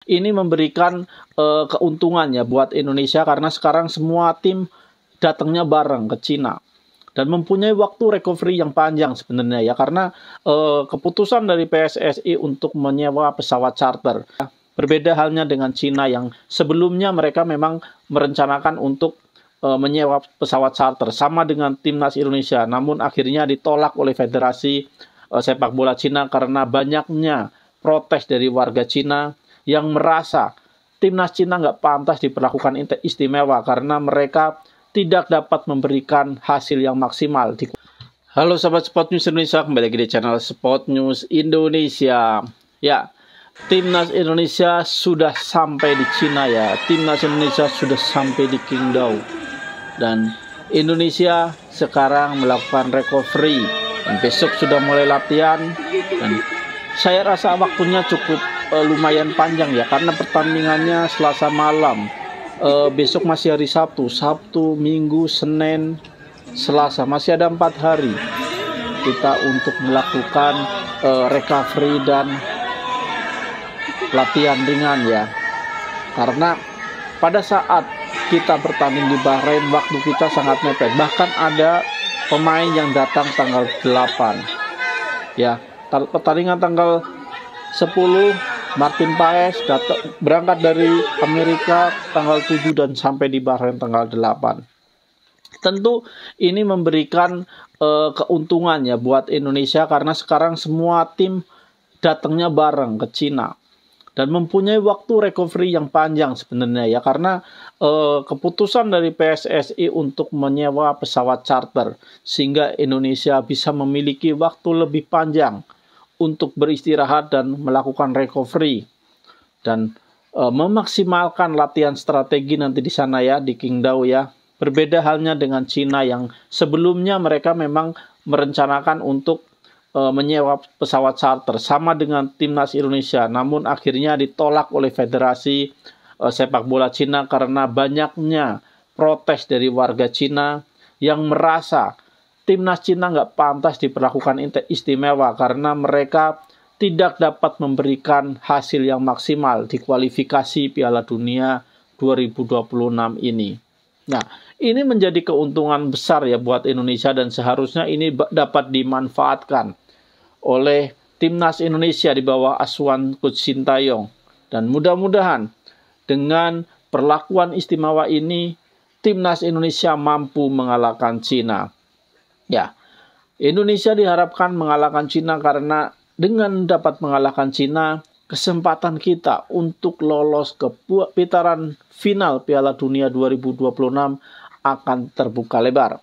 Ini memberikan keuntungan ya buat Indonesia karena sekarang semua tim datangnya bareng ke Cina dan mempunyai waktu recovery yang panjang sebenarnya ya karena keputusan dari PSSI untuk menyewa pesawat charter. Berbeda halnya dengan Cina yang sebelumnya mereka memang merencanakan untuk menyewa pesawat charter sama dengan timnas Indonesia, namun akhirnya ditolak oleh Federasi Sepak Bola Cina karena banyaknya protes dari warga Cina yang merasa timnas Cina nggak pantas diperlakukan istimewa karena mereka tidak dapat memberikan hasil yang maksimal. Halo sahabat Sport News Indonesia, kembali lagi di channel Sport News Indonesia. Ya, timnas Indonesia sudah sampai di Cina ya. Timnas Indonesia sudah sampai di Qingdao. Dan Indonesia sekarang melakukan recovery dan besok sudah mulai latihan dan saya rasa waktunya cukup lumayan panjang ya karena pertandingannya Selasa malam. Besok masih hari Sabtu, Minggu, Senin, Selasa, masih ada 4 hari kita untuk melakukan recovery dan latihan ringan ya. Karena pada saat kita bertanding di Bahrain waktu kita sangat mepet, bahkan ada pemain yang datang tanggal 8 ya. Pertandingan tanggal 10 Martin Paes berangkat dari Amerika tanggal 7 dan sampai di Bahrain tanggal 8. Tentu ini memberikan keuntungan ya buat Indonesia karena sekarang semua tim datangnya bareng ke Cina dan mempunyai waktu recovery yang panjang sebenarnya ya karena keputusan dari PSSI untuk menyewa pesawat charter sehingga Indonesia bisa memiliki waktu lebih panjang untuk beristirahat dan melakukan recovery dan memaksimalkan latihan strategi nanti di sana ya di Qingdao ya. Berbeda halnya dengan Cina yang sebelumnya mereka memang merencanakan untuk menyewa pesawat charter sama dengan timnas Indonesia, namun akhirnya ditolak oleh Federasi Sepak Bola Cina karena banyaknya protes dari warga Cina yang merasa timnas Cina nggak pantas diperlakukan istimewa karena mereka tidak dapat memberikan hasil yang maksimal di kualifikasi Piala Dunia 2026 ini. Nah, ini menjadi keuntungan besar ya buat Indonesia dan seharusnya ini dapat dimanfaatkan oleh timnas Indonesia di bawah asuhan Coach Sintayong. Dan mudah-mudahan dengan perlakuan istimewa ini timnas Indonesia mampu mengalahkan Cina. Ya, Indonesia diharapkan mengalahkan Cina karena dengan dapat mengalahkan Cina, kesempatan kita untuk lolos ke putaran final Piala Dunia 2026 akan terbuka lebar.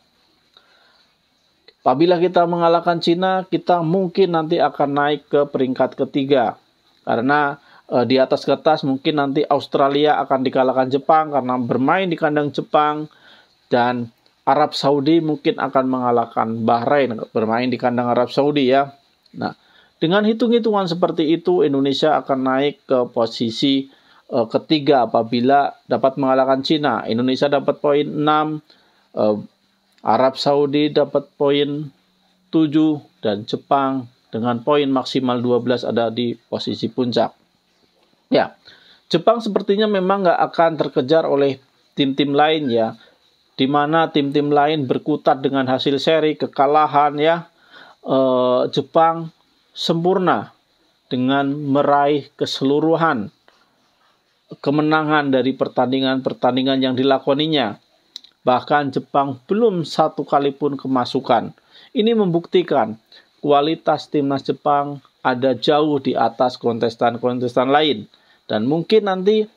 Apabila kita mengalahkan Cina, kita mungkin nanti akan naik ke peringkat ketiga. Karena di atas kertas mungkin nanti Australia akan dikalahkan Jepang karena bermain di kandang Jepang. Dan Arab Saudi mungkin akan mengalahkan Bahrain bermain di kandang Arab Saudi ya. Nah, dengan hitung-hitungan seperti itu Indonesia akan naik ke posisi ketiga apabila dapat mengalahkan Cina. Indonesia dapat poin 6, Arab Saudi dapat poin 7 dan Jepang dengan poin maksimal 12 ada di posisi puncak. Ya, Jepang sepertinya memang nggak akan terkejar oleh tim-tim lain ya, di mana tim-tim lain berkutat dengan hasil seri kekalahan ya. Jepang sempurna dengan meraih keseluruhan kemenangan dari pertandingan-pertandingan yang dilakoninya. Bahkan Jepang belum satu kali pun kemasukan. Ini membuktikan kualitas timnas Jepang ada jauh di atas kontestan-kontestan lain. Dan mungkin nanti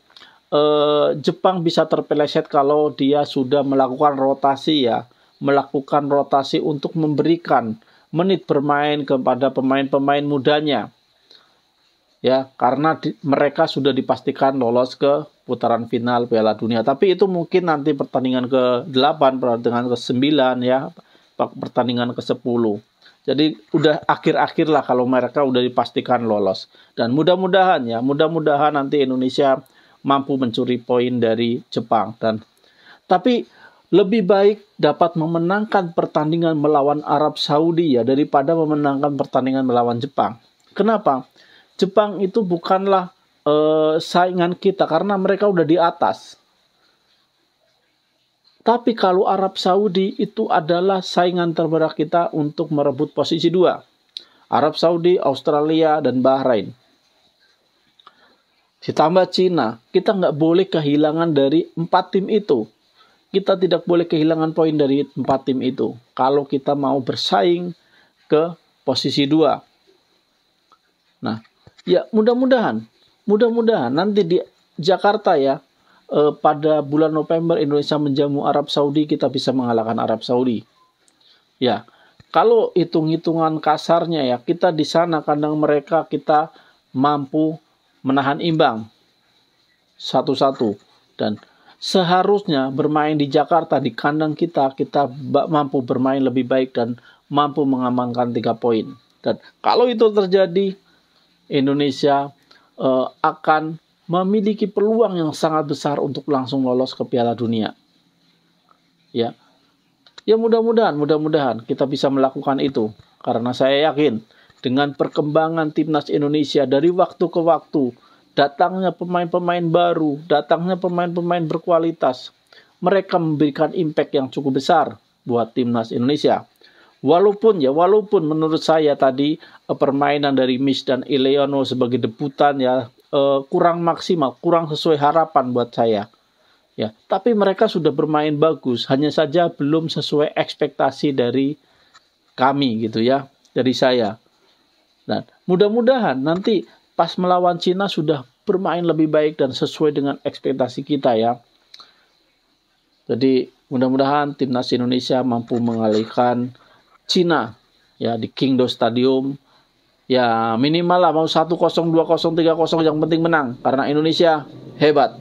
Jepang bisa terpeleset kalau dia sudah melakukan rotasi ya. Melakukan rotasi untuk memberikan menit bermain kepada pemain-pemain mudanya. Ya, karena mereka sudah dipastikan lolos ke putaran final Piala Dunia. Tapi itu mungkin nanti pertandingan ke-8, pertandingan ke-9 ya, pertandingan ke-10. Jadi udah akhir-akhir lah kalau mereka udah dipastikan lolos. Dan mudah-mudahan ya, mudah-mudahan nanti Indonesia mampu mencuri poin dari Jepang. Tapi lebih baik dapat memenangkan pertandingan melawan Arab Saudi ya daripada memenangkan pertandingan melawan Jepang. Kenapa? Jepang itu bukanlah saingan kita karena mereka udah di atas. Tapi kalau Arab Saudi itu adalah saingan terberat kita untuk merebut posisi 2. Arab Saudi, Australia, dan Bahrain. Ditambah Cina, kita nggak boleh kehilangan dari 4 tim itu. Kita tidak boleh kehilangan poin dari 4 tim itu. Kalau kita mau bersaing ke posisi 2. Nah, ya mudah-mudahan nanti di Jakarta ya, pada bulan November Indonesia menjamu Arab Saudi, kita bisa mengalahkan Arab Saudi. Ya, kalau hitung-hitungan kasarnya ya, kita di sana kandang mereka kita mampu menahan imbang 1-1, dan seharusnya bermain di Jakarta di kandang kita mampu bermain lebih baik dan mampu mengamankan 3 poin. Dan kalau itu terjadi, Indonesia akan memiliki peluang yang sangat besar untuk langsung lolos ke Piala Dunia. Ya, mudah-mudahan kita bisa melakukan itu, karena saya yakin dengan perkembangan timnas Indonesia dari waktu ke waktu, datangnya pemain-pemain baru, datangnya pemain-pemain berkualitas, mereka memberikan impact yang cukup besar buat timnas Indonesia. Walaupun menurut saya tadi permainan dari Mish dan Ileono sebagai debutan ya kurang maksimal, kurang sesuai harapan buat saya. Ya, tapi mereka sudah bermain bagus, hanya saja belum sesuai ekspektasi dari kami gitu ya, dari saya. Dan mudah-mudahan nanti pas melawan Cina sudah bermain lebih baik dan sesuai dengan ekspektasi kita ya. Jadi mudah-mudahan timnas Indonesia mampu mengalahkan Cina ya di Kingdo Stadium. Ya minimal lah mau 1-0, 2-0, 3-0 yang penting menang karena Indonesia hebat.